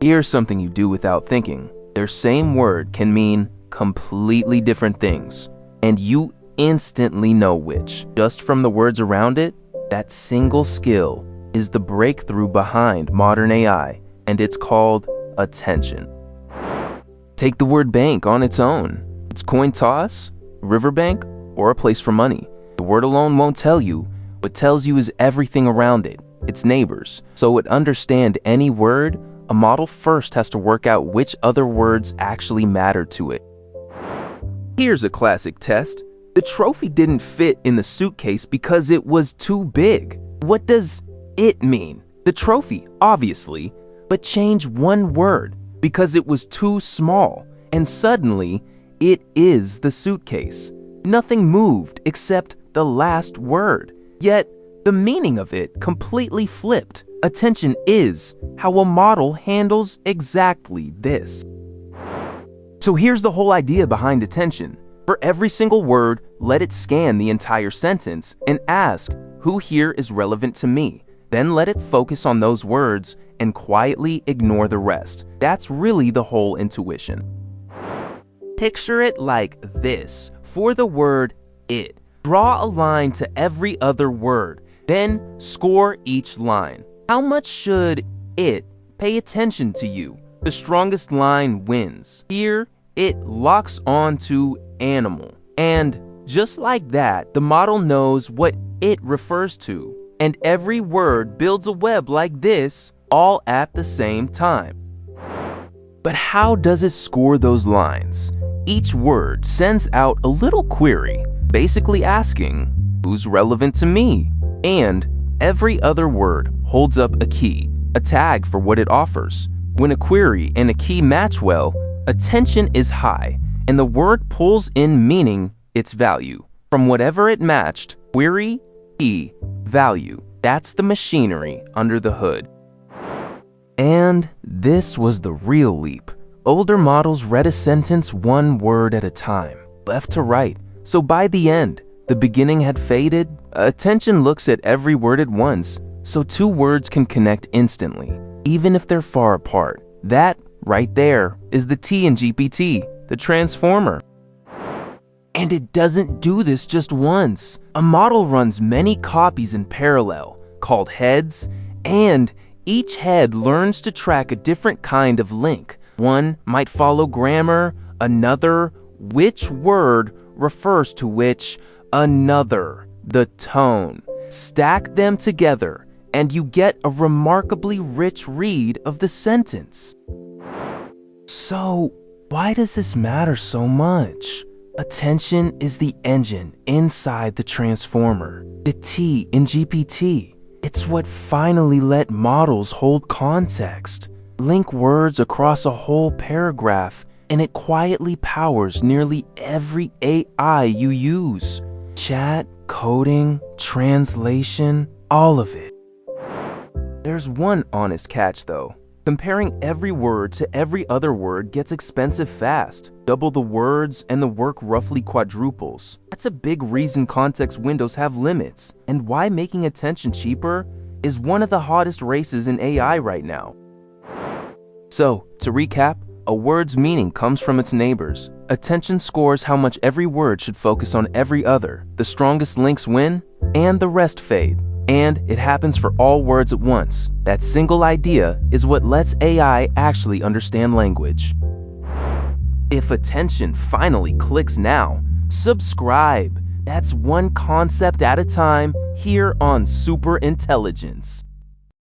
Here's something you do without thinking. Their same word can mean completely different things, and you instantly know which. Just from the words around it, that single skill is the breakthrough behind modern AI, and it's called attention. Take the word bank on its own. It's coin toss, riverbank, or a place for money. The word alone won't tell you. What tells you is everything around it, its neighbors. So to understand any word, a model first has to work out which other words actually matter to it. Here's a classic test. The trophy didn't fit in the suitcase because it was too big. What does it mean? The trophy, obviously, but change one word because it was too small, and suddenly it is the suitcase. Nothing moved except the last word, yet the meaning of it completely flipped. Attention is how a model handles exactly this. So here's the whole idea behind attention. For every single word, let it scan the entire sentence and ask, who here is relevant to me? Then let it focus on those words and quietly ignore the rest. That's really the whole intuition. Picture it like this. For the word it, draw a line to every other word, then score each line. How much should it pay attention to you? The strongest line wins. Here, it locks on to animal. And just like that, the model knows what it refers to. And every word builds a web like this, all at the same time. But how does it score those lines? Each word sends out a little query, basically asking, who's relevant to me? And every other word holds up a key, a tag for what it offers. When a query and a key match well, attention is high, and the word pulls in meaning, its value. From whatever it matched, query, key, value. That's the machinery under the hood. And this was the real leap. Older models read a sentence one word at a time, left to right. So by the end, the beginning had faded. Attention looks at every word at once, so two words can connect instantly, even if they're far apart. That, right there, is the T in GPT, the transformer. And it doesn't do this just once. A model runs many copies in parallel, called heads, and each head learns to track a different kind of link. One might follow grammar, another which word refers to which, another the tone. Stack them together, and you get a remarkably rich read of the sentence. So, why does this matter so much? Attention is the engine inside the transformer, the T in GPT. It's what finally let models hold context, link words across a whole paragraph, and it quietly powers nearly every AI you use. Chat, coding, translation, all of it. There's one honest catch though. Comparing every word to every other word gets expensive fast. Double the words and the work roughly quadruples. That's a big reason context windows have limits, and why making attention cheaper is one of the hottest races in AI right now. So, to recap, a word's meaning comes from its neighbors. Attention scores how much every word should focus on every other. The strongest links win, and the rest fade. And it happens for all words at once. That single idea is what lets AI actually understand language. If attention finally clicks now, subscribe. That's one concept at a time here on Super Intelligence.